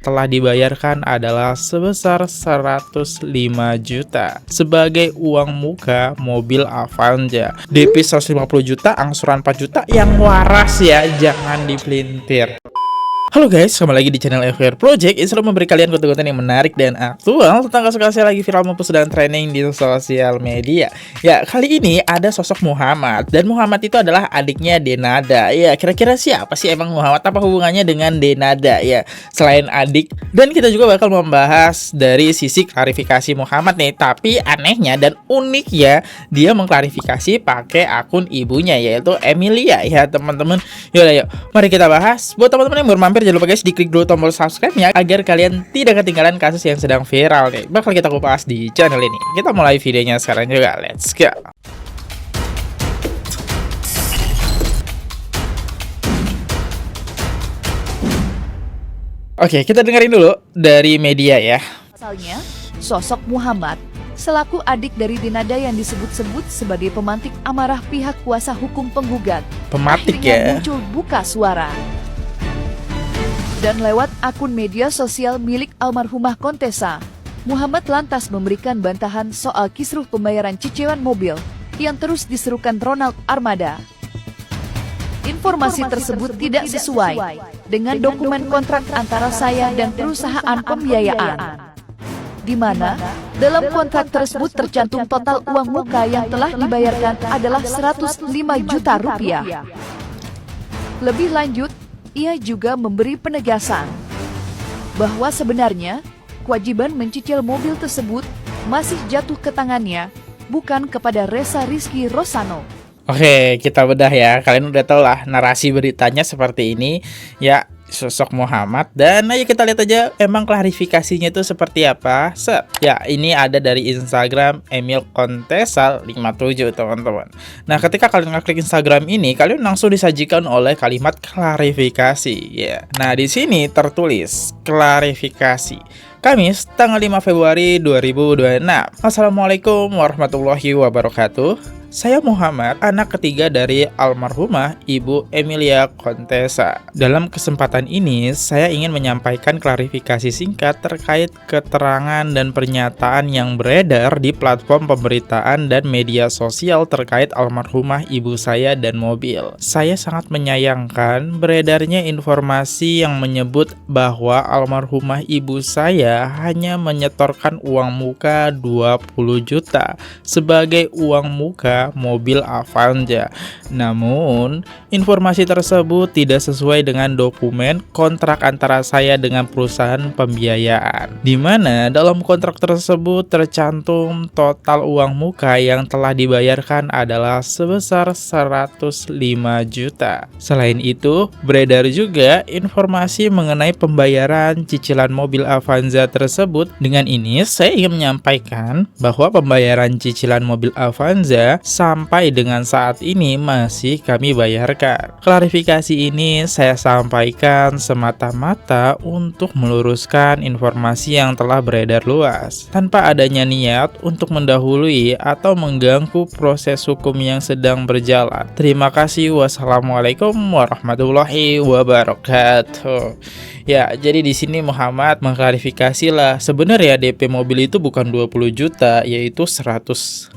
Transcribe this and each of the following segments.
telah dibayarkan adalah sebesar 105 juta sebagai uang muka mobil Avanza. DP 150 juta, angsuran 4 juta, yang waras ya, jangan dipelintir. Halo guys, kembali lagi di channel FYR Project yang selalu memberi kalian konten-konten yang menarik dan aktual tentang kasus-kasus lagi viral maupun sedang trending di sosial media. Ya, kali ini ada sosok Muhammad, dan Muhammad itu adalah adiknya Denada. Ya, kira-kira siapa sih emang Muhammad? Apa hubungannya dengan Denada? Ya, selain adik. Dan kita juga bakal membahas dari sisi klarifikasi Muhammad nih. Tapi anehnya dan uniknya, dia mengklarifikasi pakai akun ibunya, yaitu Emilia. Ya teman-teman, yuk mari kita bahas. Buat teman-teman yang baru mampir, jangan lupa guys diklik dulu tombol subscribe-nya agar kalian tidak ketinggalan kasus yang sedang viral nih, bakal kita kupas di channel ini. Kita mulai videonya sekarang juga, let's go. Oke, kita dengerin dulu dari media ya. Pasalnya, sosok Muhammad selaku adik dari Denada yang disebut-sebut sebagai pemantik amarah pihak kuasa hukum penggugat Pematik akhirnya ya. muncul buka suara. Dan lewat akun media sosial milik almarhumah Kontesa, Muhammad lantas memberikan bantahan soal kisruh pembayaran cicilan mobil yang terus diserukan Ronald Armada. Informasi tersebut tidak sesuai dengan dokumen kontrak antara saya dan perusahaan pembiayaan, di mana dalam kontrak tersebut tercantum total uang muka yang telah dibayarkan adalah 105 juta rupiah. Lebih lanjut, ia juga memberi penegasan bahwa sebenarnya kewajiban mencicil mobil tersebut masih jatuh ke tangannya, bukan kepada Reza Rizky Rosano. Oke, kita bedah ya. Kalian udah tau lah narasi beritanya seperti ini ya, sosok Muhammad. Dan ayo kita lihat aja emang klarifikasinya itu seperti apa. Ya, ini ada dari Instagram Emil Kontesa 57 teman-teman. Nah, ketika kalian ngeklik Instagram ini, kalian langsung disajikan oleh kalimat klarifikasi ya. Nah, di sini tertulis klarifikasi. Kamis, tanggal 5 Februari 2026. Assalamualaikum warahmatullahi wabarakatuh. Saya Muhammad, anak ketiga dari almarhumah Ibu Emilia Kontesa. Dalam kesempatan ini, saya ingin menyampaikan klarifikasi singkat terkait keterangan dan pernyataan yang beredar di platform pemberitaan dan media sosial terkait almarhumah ibu saya dan mobil. Saya sangat menyayangkan beredarnya informasi yang menyebut bahwa almarhumah ibu saya hanya menyetorkan uang muka 20 juta sebagai uang muka mobil Avanza. Namun, informasi tersebut tidak sesuai dengan dokumen kontrak antara saya dengan perusahaan pembiayaan, di mana dalam kontrak tersebut tercantum total uang muka yang telah dibayarkan adalah sebesar 105 juta. Selain itu, beredar juga informasi mengenai pembayaran cicilan mobil Avanza tersebut. Dengan ini, saya ingin menyampaikan bahwa pembayaran cicilan mobil Avanza sampai dengan saat ini masih kami bayarkan. Klarifikasi ini saya sampaikan semata-mata untuk meluruskan informasi yang telah beredar luas, tanpa adanya niat untuk mendahului atau mengganggu proses hukum yang sedang berjalan. Terima kasih. Wassalamualaikum warahmatullahi wabarakatuh. Ya, jadi di sini Muhammad mengklarifikasi lah, sebenarnya DP mobil itu bukan 20 juta, yaitu 105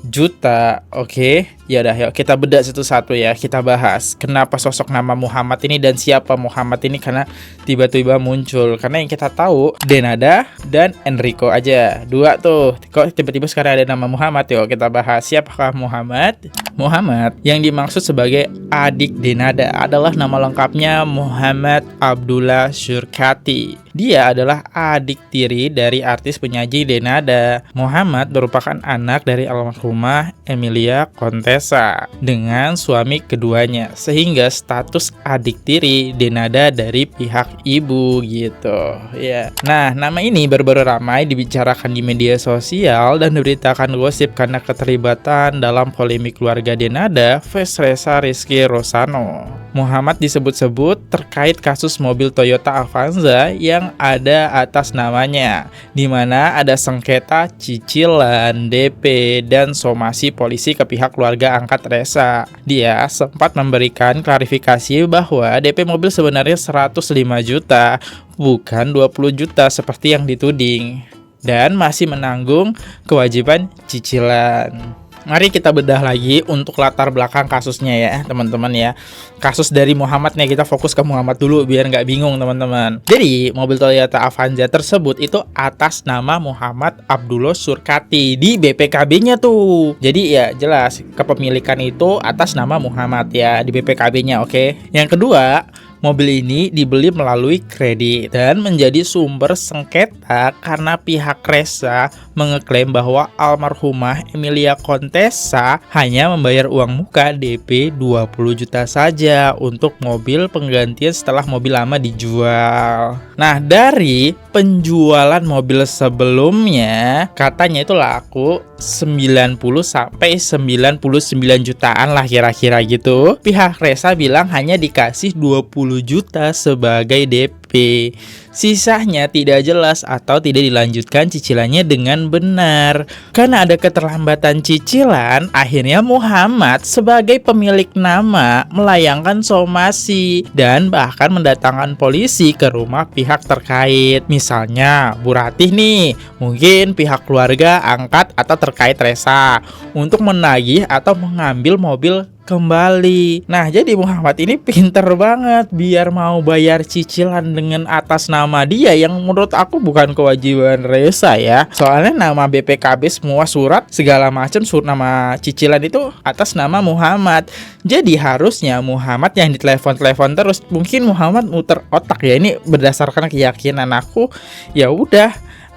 juta. Oke, ya dah, yuk kita bedah satu-satu ya. Kita bahas kenapa sosok nama Muhammad ini dan siapa Muhammad ini, karena tiba-tiba muncul. Karena yang kita tahu Denada dan Enrico aja, dua tuh. Kok tiba-tiba sekarang ada nama Muhammad? Yuk kita bahas siapakah Muhammad. Muhammad yang dimaksud sebagai adik Denada adalah nama lengkapnya Muhammad Abdullah Syurkati. Dia adalah adik tiri dari artis penyaji Denada. Muhammad merupakan anak dari almarhumah Emilia Kontesa dengan suami keduanya, sehingga status adik tiri Denada dari pihak ibu gitu ya. Nah, nama ini baru-baru ramai dibicarakan di media sosial dan diberitakan gosip karena keterlibatan dalam polemik keluarga Denada vs Reza Rizky Rosano. Muhammad disebut-sebut terkait kasus mobil Toyota Avanza yang yang ada atas namanya, di mana ada sengketa cicilan, DP, dan somasi polisi ke pihak keluarga angkat Resa. Dia sempat memberikan klarifikasi bahwa DP mobil sebenarnya 105 juta, bukan 20 juta seperti yang dituding, dan masih menanggung kewajiban cicilan. Mari kita bedah lagi untuk latar belakang kasusnya ya teman-teman ya. Kasus dari Muhammad nih, kita fokus ke Muhammad dulu biar nggak bingung teman-teman. Jadi mobil Toyota Avanza tersebut itu atas nama Muhammad Abdullah Surkati di BPKB-nya tuh. Jadi ya jelas kepemilikan itu atas nama Muhammad ya di BPKB-nya, oke. Yang kedua, mobil ini dibeli melalui kredit dan menjadi sumber sengketa karena pihak Resa mengeklaim bahwa almarhumah Emilia Contessa hanya membayar uang muka DP 20 juta saja untuk mobil penggantian setelah mobil lama dijual. Nah, dari penjualan mobil sebelumnya katanya itu laku 90 sampai 99 jutaan lah kira-kira gitu. Pihak Resa bilang hanya dikasih 20 juta sebagai DP. Sisanya tidak jelas atau tidak dilanjutkan cicilannya dengan benar. Karena ada keterlambatan cicilan, akhirnya Muhammad sebagai pemilik nama melayangkan somasi dan bahkan mendatangkan polisi ke rumah pihak terkait. Misalnya Bu Ratih nih, mungkin pihak keluarga angkat atau terkait Resa untuk menagih atau mengambil mobil kembali. Nah, jadi Muhammad ini pinter banget biar mau bayar cicilan dengan atas nama dia yang menurut aku bukan kewajiban Resa ya. Soalnya nama BPKB semua surat segala macam nama cicilan itu atas nama Muhammad. Jadi harusnya Muhammad yang ditelepon-telepon terus. Mungkin Muhammad muter otak ya, ini berdasarkan keyakinan aku. Ya udah,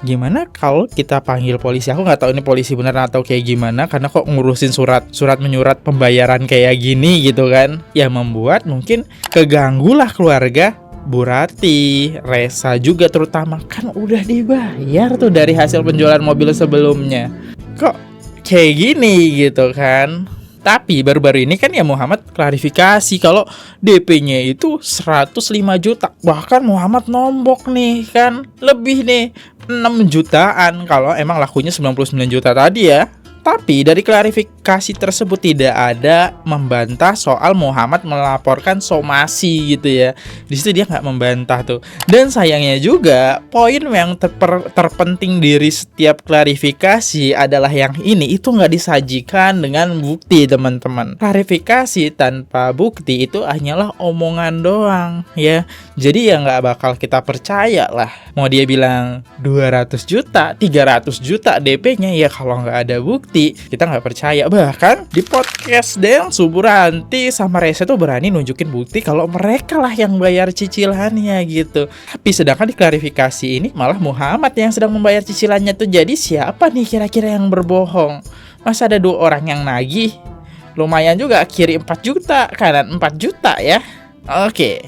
gimana kalau kita panggil polisi? Aku nggak tahu ini polisi beneran atau kayak gimana, karena kok ngurusin surat menyurat pembayaran kayak gini gitu kan. Ya membuat mungkin keganggulah keluarga Bu Ratih, Resa juga terutama, kan udah dibayar tuh dari hasil penjualan mobil sebelumnya. Kok kayak gini gitu kan. Tapi baru-baru ini kan ya Muhammad klarifikasi kalau DP-nya itu 105 juta. Bahkan Muhammad nombok nih kan, lebih nih 6 jutaan kalau emang lakunya 99 juta tadi ya. Tapi dari klarifikasi tersebut tidak ada membantah soal Muhammad melaporkan somasi gitu ya. Di situ dia nggak membantah tuh. Dan sayangnya juga poin yang terpenting dari setiap klarifikasi adalah yang ini itu nggak disajikan dengan bukti teman-teman. Klarifikasi tanpa bukti itu hanyalah omongan doang ya. Jadi ya nggak bakal kita percaya lah. Mau dia bilang 200 juta, 300 juta DP-nya ya kalau nggak ada bukti kita nggak percaya. Bahkan di podcast Densu, Bu Ranti sama Resa tuh berani nunjukin bukti kalau mereka lah yang bayar cicilannya gitu. Tapi sedangkan di klarifikasi ini malah Muhammad yang sedang membayar cicilannya tuh. Jadi siapa nih kira-kira yang berbohong? Masa ada 2 orang yang nagih? Lumayan juga, kiri 4 juta, kanan 4 juta ya. Oke.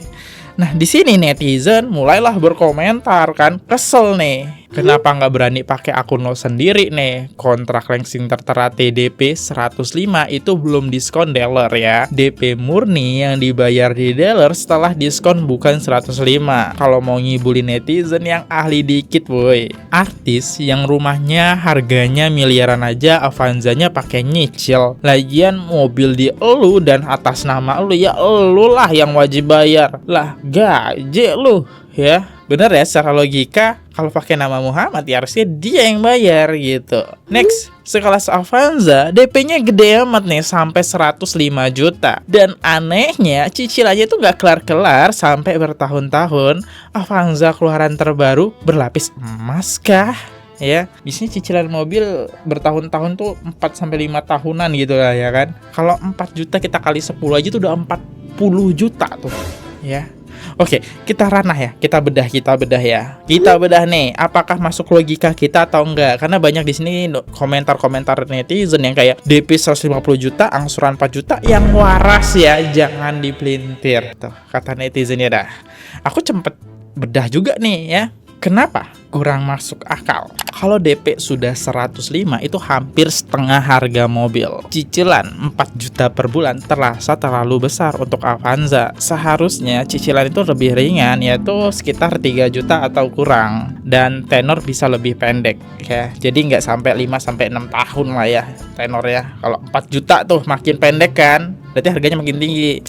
Nah, di sini netizen mulailah berkomentar kan, kesel nih. Kenapa nggak berani pakai akun lo sendiri nih? Kontrak leasing tertera TDP 105 itu belum diskon dealer ya. DP murni yang dibayar di dealer setelah diskon bukan 105. Kalau mau ngibulin netizen yang ahli dikit boy. Artis yang rumahnya harganya miliaran aja Avanzanya pakai nyicil. Lagian mobil di elu dan atas nama elu, ya elu lah yang wajib bayar. Lah gaji lu ya. Bener ya, secara logika kalau pakai nama Muhammad ya harusnya dia yang bayar gitu. Next, sekelas Avanza DP-nya gede amat nih sampai 105 juta. Dan anehnya cicilannya itu nggak kelar-kelar sampai bertahun-tahun. Avanza keluaran terbaru berlapis emas kah? Ya, biasanya cicilan mobil bertahun-tahun tuh 4-5 tahunan gitu lah ya kan. Kalau 4 juta kita kali 10 aja tuh udah 40 juta tuh ya. Oke, kita ranah ya, kita bedah ya. Kita bedah nih, apakah masuk logika kita atau enggak? Karena banyak di sini komentar-komentar netizen yang kayak DP 150 juta, angsuran 4 juta, yang waras ya, jangan dipelintir. Tuh, kata netizennya dah. Aku cepet bedah juga nih ya. Kenapa kurang masuk akal? Kalau DP sudah 105 itu hampir setengah harga mobil. Cicilan 4 juta per bulan terasa terlalu besar untuk Avanza. Seharusnya cicilan itu lebih ringan, yaitu sekitar 3 juta atau kurang. Dan tenor bisa lebih pendek ya. Jadi nggak sampai 5-6 tahun lah ya tenornya. Kalau 4 juta tuh makin pendek kan, berarti harganya makin tinggi.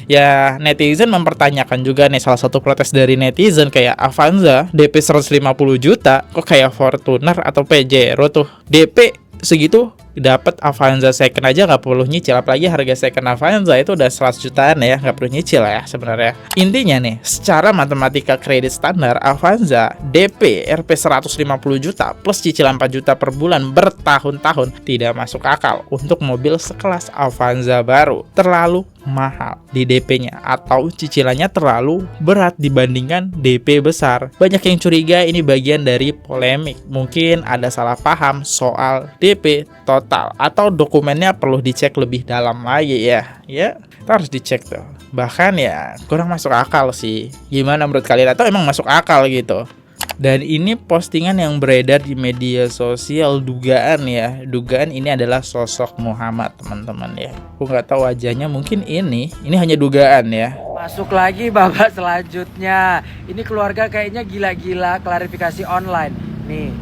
Ya, netizen mempertanyakan juga nih, salah satu protes dari netizen kayak Avanza DP 150 juta kok kayak Fortuner atau Pajero tuh DP segitu dapat Avanza second aja nggak perlu nyicil, apalagi harga second Avanza itu udah 100 jutaan ya, nggak perlu nyicil ya sebenarnya. Intinya nih, secara matematika kredit standar Avanza DP RP 150 juta plus cicilan 4 juta per bulan bertahun-tahun tidak masuk akal untuk mobil sekelas Avanza baru. Terlalu mahal di DP-nya atau cicilannya terlalu berat dibandingkan DP besar. Banyak yang curiga ini bagian dari polemik. Mungkin ada salah paham soal DP total atau dokumennya perlu dicek lebih dalam lagi ya. Ya, kita harus dicek tuh. Bahkan ya kurang masuk akal sih. Gimana menurut kalian, atau emang masuk akal gitu? Dan ini postingan yang beredar di media sosial, dugaan ya. Dugaan ini adalah sosok Muhammad, teman-teman ya. Aku nggak tahu wajahnya, mungkin ini hanya dugaan ya. Masuk lagi babak selanjutnya. Ini keluarga kayaknya gila-gila klarifikasi online. Nih.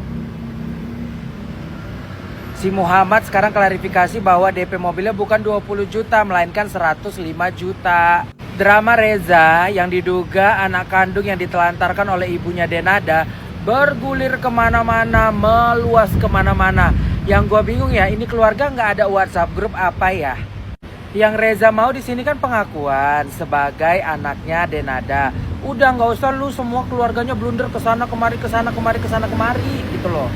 Si Muhammad sekarang klarifikasi bahwa DP mobilnya bukan 20 juta melainkan 105 juta. Drama Reza yang diduga anak kandung yang ditelantarkan oleh ibunya Denada bergulir kemana-mana, meluas kemana-mana. Yang gue bingung ya, ini keluarga nggak ada WhatsApp grup apa ya? Yang Reza mau di sini kan pengakuan sebagai anaknya Denada. Udah nggak usah lu semua keluarganya blunder kesana kemari gitu loh.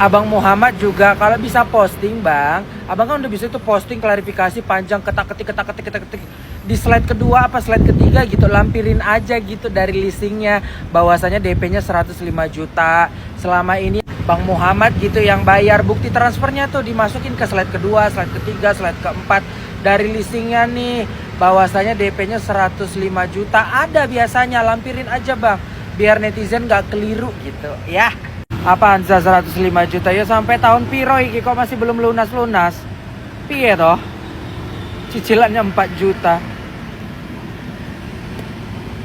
Abang Muhammad juga kalau bisa posting bang, abang kan udah bisa itu posting klarifikasi panjang ketak-ketik di slide kedua apa slide ketiga gitu, lampirin aja gitu dari listingnya bahwasanya DP-nya 105 juta. Selama ini Bang Muhammad gitu yang bayar, bukti transfernya tuh dimasukin ke slide kedua, slide ketiga, slide keempat dari listingnya nih bahwasanya DP-nya 105 juta ada biasanya, lampirin aja bang biar netizen gak keliru gitu ya. Apaan 105 juta ya sampai tahun piro iki kok masih belum lunas-lunas. Piye toh? Cicilannya 4 juta.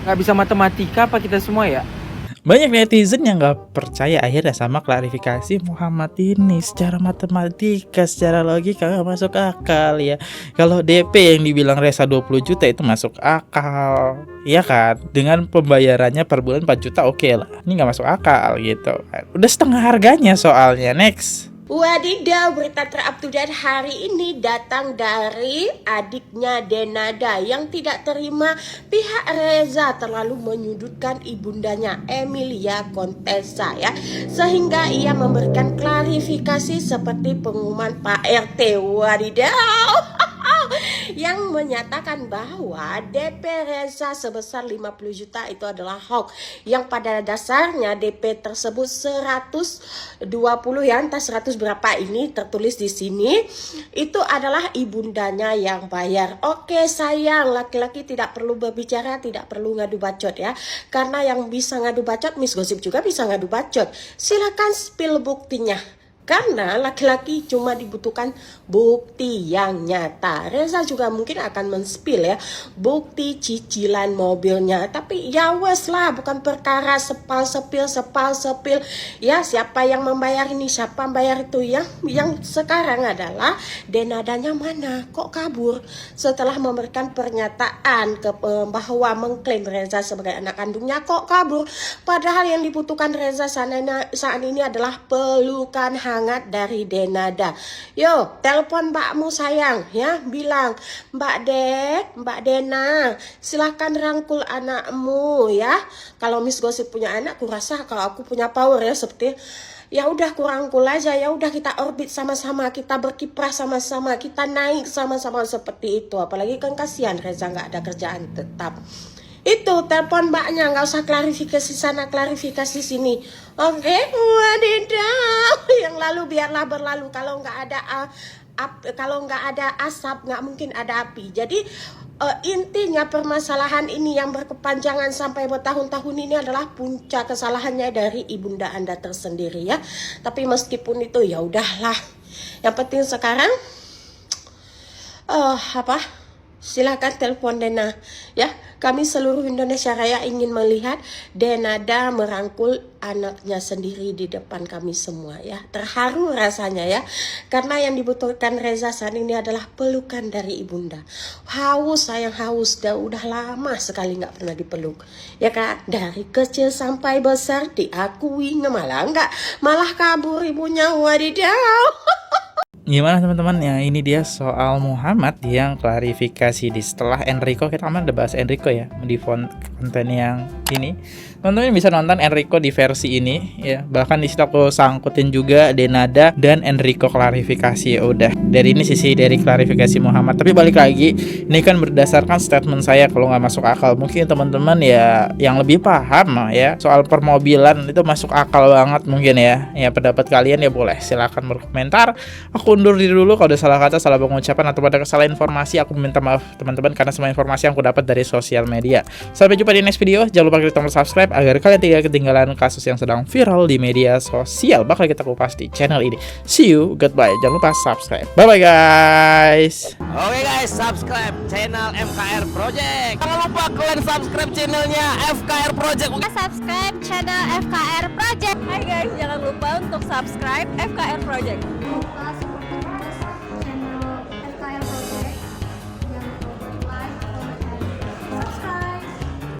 Gak bisa matematika apa kita semua ya? Banyak netizen yang gak percaya akhirnya sama klarifikasi Muhammad ini. Secara matematika, secara logika gak masuk akal ya. Kalau DP yang dibilang Reza 20 juta itu masuk akal, iya kan? Dengan pembayarannya per bulan 4 juta oke lah. Ini gak masuk akal gitu. Udah setengah harganya soalnya. Next. Wadidaw, berita terupdate hari ini datang dari adiknya Denada yang tidak terima pihak Reza terlalu menyudutkan ibundanya Emilia Contessa ya, sehingga ia memberikan klarifikasi seperti pengumuman Pak RT. Wadidaw, yang menyatakan bahwa DP Reza sebesar 50 juta itu adalah hoax, yang pada dasarnya DP tersebut 120 ya, entah 100 berapa ini tertulis di sini, itu adalah ibundanya yang bayar. Oke sayang, laki-laki tidak perlu berbicara, tidak perlu ngadu bacot ya, karena yang bisa ngadu bacot Miss Gosip juga bisa ngadu bacot. Silakan spill buktinya. Karena laki-laki cuma dibutuhkan bukti yang nyata. Reza juga mungkin akan men-spill ya bukti cicilan mobilnya. Tapi ya wes lah, bukan perkara sepal sepil. Ya siapa yang membayar ini, siapa membayar itu ya. Yang sekarang adalah Denadanya mana? Kok kabur? Setelah memberikan pernyataan bahwa mengklaim Reza sebagai anak kandungnya, kok kabur? Padahal yang dibutuhkan Reza saat ini adalah pelukan hangat dari Denada. Yo, telepon mbakmu sayang ya, bilang Mbak Dena, silahkan rangkul anakmu ya. Kalau Miss Gosip punya anak, aku rasa kalau aku punya power ya seperti ya udah kurangkul aja, ya udah kita orbit sama-sama, kita berkiprah sama-sama, kita naik sama-sama seperti itu. Apalagi kan kasihan Reza nggak ada kerjaan tetap. Itu telepon mbaknya, nggak usah klarifikasi sana klarifikasi sini. Oke, wadidaw. Yang lalu biarlah berlalu. Kalau nggak ada asap nggak mungkin ada api. Jadi intinya permasalahan ini yang berkepanjangan sampai bertahun-tahun ini adalah puncak kesalahannya dari ibunda Anda tersendiri ya. Tapi meskipun itu ya udahlah. Yang penting sekarang silakan telepon Dena ya. Kami seluruh Indonesia Raya ingin melihat Denada merangkul anaknya sendiri di depan kami semua ya. Terharu rasanya ya. Karena yang dibutuhkan Reza saat ini adalah pelukan dari ibunda. Haus, sayang haus. Udah lama sekali nggak pernah dipeluk. Ya kan? Dari kecil sampai besar diakui malah kabur ibunya, wadidaw. Gimana teman-teman ya, ini dia soal Muhammad yang klarifikasi di setelah Enrico. Kita kan udah bahas Enrico ya di konten yang ini. Teman-teman bisa nonton Enrico di versi ini ya. Bahkan di situ aku sangkutin juga Denada dan Enrico klarifikasi. Udah dari ini sisi dari klarifikasi Muhammad. Tapi balik lagi, ini kan berdasarkan statement saya, kalau nggak masuk akal mungkin teman-teman ya yang lebih paham ya soal permobilan itu masuk akal banget mungkin ya. Ya pendapat kalian ya boleh silakan berkomentar. Aku undur diri dulu kalau ada salah kata, salah pengucapan atau ada kesalahan informasi. Aku minta maaf teman-teman karena semua informasi yang aku dapat dari sosial media. Sampai jumpa di next video. Jangan lupa klik tombol subscribe agar kalian tidak ketinggalan kasus yang sedang viral di media sosial. Bakal kita kupas di channel ini. See you, goodbye. Jangan lupa subscribe. Bye bye guys. Oke guys, subscribe channel FKR Project. Jangan lupa kalian subscribe channelnya FKR Project. Subscribe channel FKR Project. Hai guys, jangan lupa untuk subscribe FKR Project.